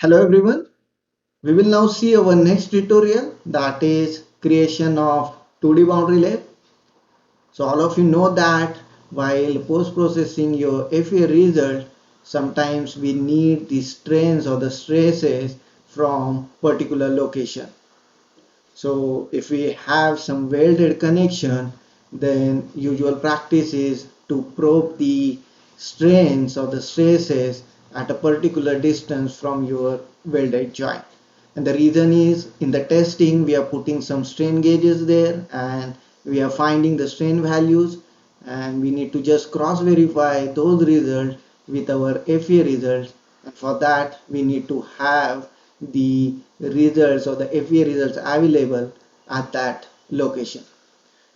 Hello everyone, we will now see our next tutorial, that is creation of 2D boundary layer. So all of you know that while post processing your FEA result, sometimes we need the strains or the stresses from particular location. So if we have some welded connection, then usual practice is to probe the strains or the stresses at a particular distance from your welded joint. And the reason is in the testing we are putting some strain gauges there and we are finding the strain values, and we need to just cross verify those results with our FEA results, and for that we need to have the results or the FEA results available at that location.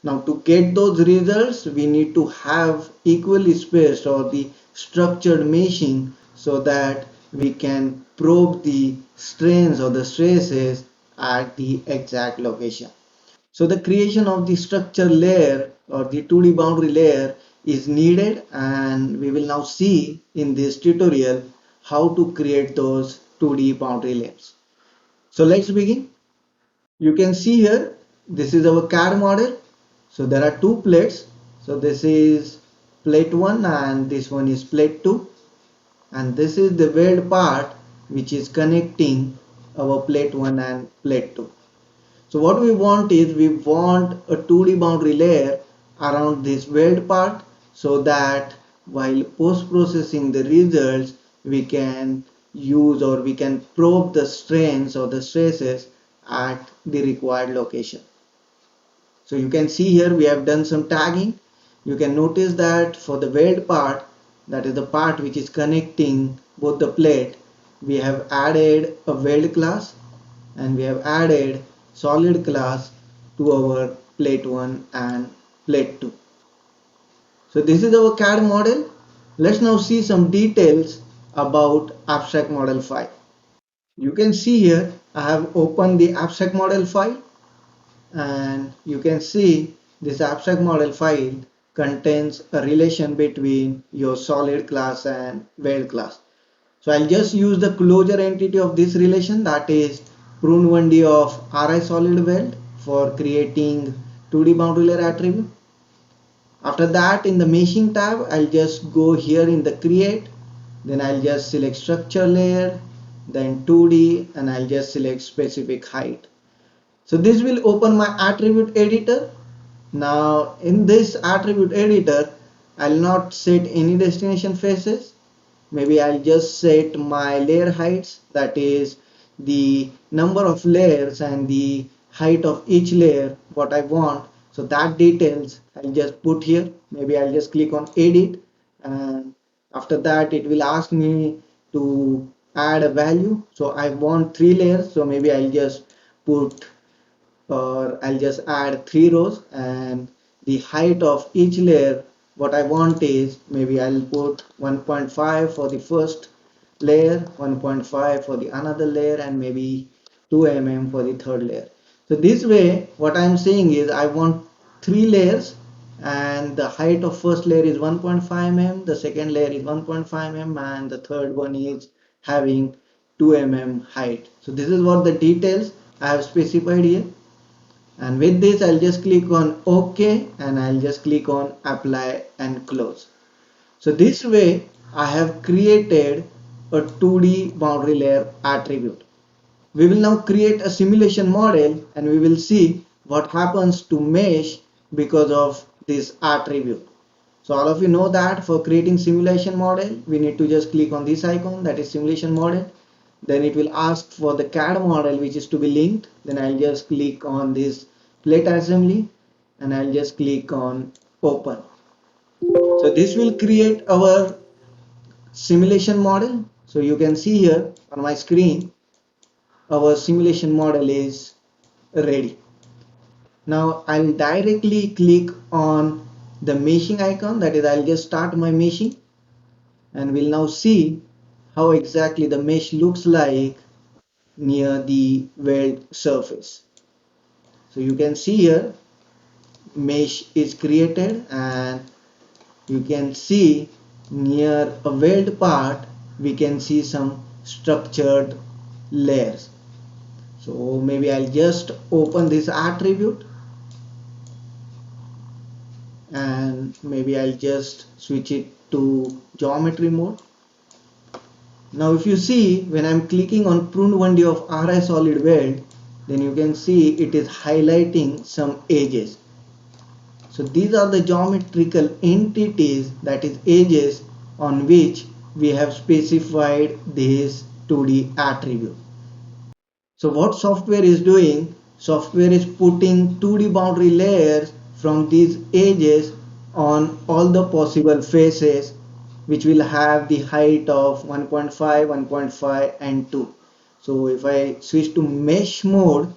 Now to get those results we need to have equally spaced or the structured meshing so that we can probe the strains or the stresses at the exact location. So the creation of the structure layer or the 2D boundary layer is needed, and we will now see in this tutorial how to create those 2D boundary layers. So let's begin. You can see here this is our CAD model. So there are two plates. So this is plate 1 and this one is plate 2, and this is the weld part which is connecting our plate 1 and plate 2. So what we want is we want a 2D boundary layer around this weld part so that while post processing the results we can use or we can probe the strains or the stresses at the required location. So you can see here we have done some tagging. You can notice that for the weld part, that is the part which is connecting both the plate, we have added a weld class and we have added solid class to our plate 1 and plate 2. So this is our CAD model. Let's now see some details about abstract model file. You can see here I have opened the abstract model file, and you can see this abstract model file contains a relation between your solid class and weld class. So I'll just use the closure entity of this relation, that is prune 1D of Ri solid weld, for creating 2D boundary layer attribute. After that, in the meshing tab, I'll just go here in the create, then I'll just select structure layer, then 2D, and I'll just select specific height. So this will open my attribute editor. Now in this attribute editor, I'll not set any destination faces. Maybe I'll just set my layer heights, that is the number of layers and the height of each layer what I want. So that details I'll just put here. Maybe I'll just click on edit, and after that it will ask me to add a value. So I want 3 layers, so maybe I'll just put, or I'll just add 3 rows, and the height of each layer what I want is, maybe I'll put 1.5 for the first layer, 1.5 for the another layer, and maybe 2 mm for the third layer. So this way what I'm saying is I want 3 layers, and the height of first layer is 1.5 mm, the second layer is 1.5 mm, and the third one is having 2 mm height. So this is what the details I have specified here, and with this I'll just click on OK, and I'll just click on apply and close. So this way I have created a 2D boundary layer attribute. We will now create a simulation model and we will see what happens to mesh because of this attribute. So all of you know that for creating simulation model we need to just click on this icon, that is simulation model. Then it will ask for the CAD model which is to be linked. Then I'll just click on this plate assembly and I'll just click on open. So this will create our simulation model. So you can see here on my screen our simulation model is ready. Now I'll directly click on the meshing icon, that is I'll just start my meshing, and we'll now see how exactly the mesh looks like near the weld surface. So you can see here mesh is created, and you can see near a weld part we can see some structured layers. So maybe I'll just open this attribute and maybe I'll just switch it to geometry mode. Now if you see, when I'm clicking on pruned 1D of RI solid weld, then you can see it is highlighting some edges. So these are the geometrical entities, that is edges, on which we have specified this 2D attribute. So what software is doing? Software is putting 2D boundary layers from these edges on all the possible faces, which will have the height of 1.5, 1.5 and 2. So if I switch to mesh mode,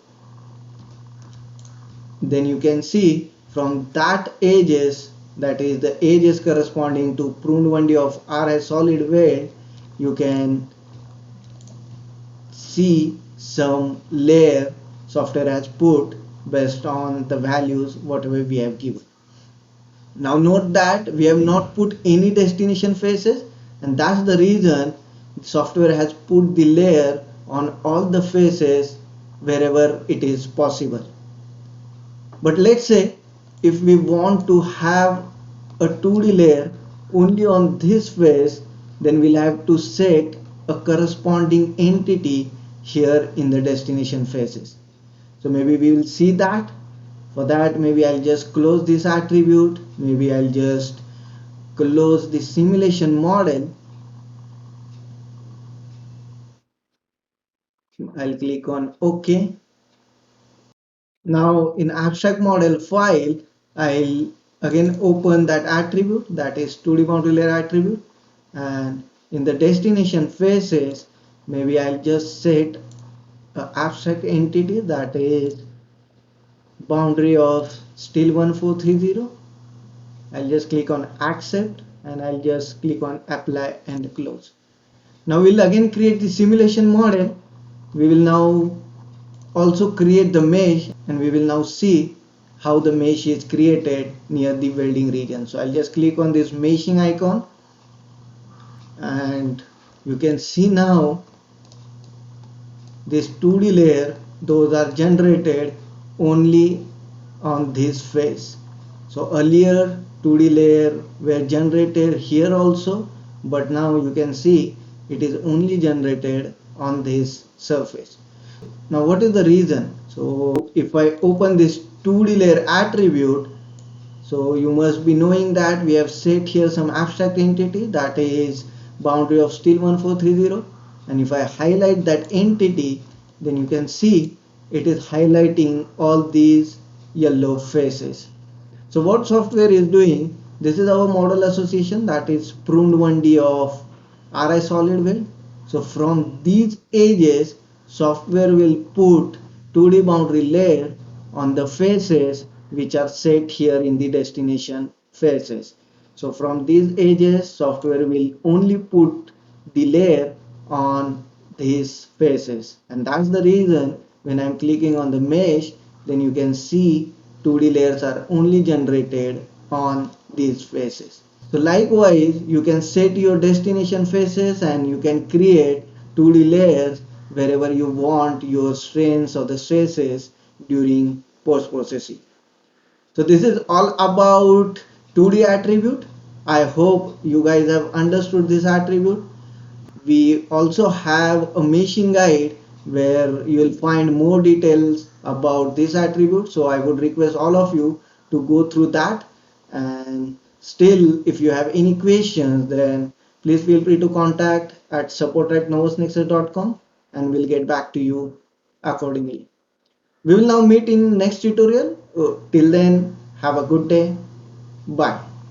then you can see from that edges, that is the edges corresponding to pruned 1D of RI solid weld, you can see some layer software has put based on the values whatever we have given. Now note that we have not put any destination faces, and that's the reason software has put the layer on all the faces wherever it is possible. But let's say if we want to have a 2D layer only on this face, then we'll have to set a corresponding entity here in the destination faces. So maybe we will see that. For that, maybe I'll just close this attribute. Maybe I'll just close the simulation model. I'll click on OK. Now in abstract model file, I'll again open that attribute, that is 2D boundary layer attribute, and in the destination faces, maybe I'll just set an abstract entity, that is boundary of steel 1430. I'll just click on accept and I'll just click on apply and close. Now we'll again create the simulation model. We will now also create the mesh, and we will now see how the mesh is created near the welding region. So I'll just click on this meshing icon, and you can see now this 2D layer, those are generated only on this face. So earlier 2D layer were generated here also, but now you can see it is only generated on this surface. Now what is the reason? So if I open this 2D layer attribute, so you must be knowing that we have set here some abstract entity, that is boundary of steel 1430, and if I highlight that entity, then you can see it is highlighting all these yellow faces. So what software is doing? This is our model association, that is pruned 1D of RI solid weld. So from these edges, software will put 2D boundary layer on the faces which are set here in the destination faces. So from these edges, software will only put the layer on these faces, and that's the reason when I'm clicking on the mesh, then you can see 2D layers are only generated on these faces. So likewise, you can set your destination faces and you can create 2D layers wherever you want your strains or the stresses during post processing. So this is all about 2D attribute. I hope you guys have understood this attribute. We also have a meshing guide where you will find more details about this attribute. So I would request all of you to go through that. And still, if you have any questions, then please feel free to contact at support@novusnexus.com and we'll get back to you accordingly. We will now meet in next tutorial. Till then, have a good day. Bye.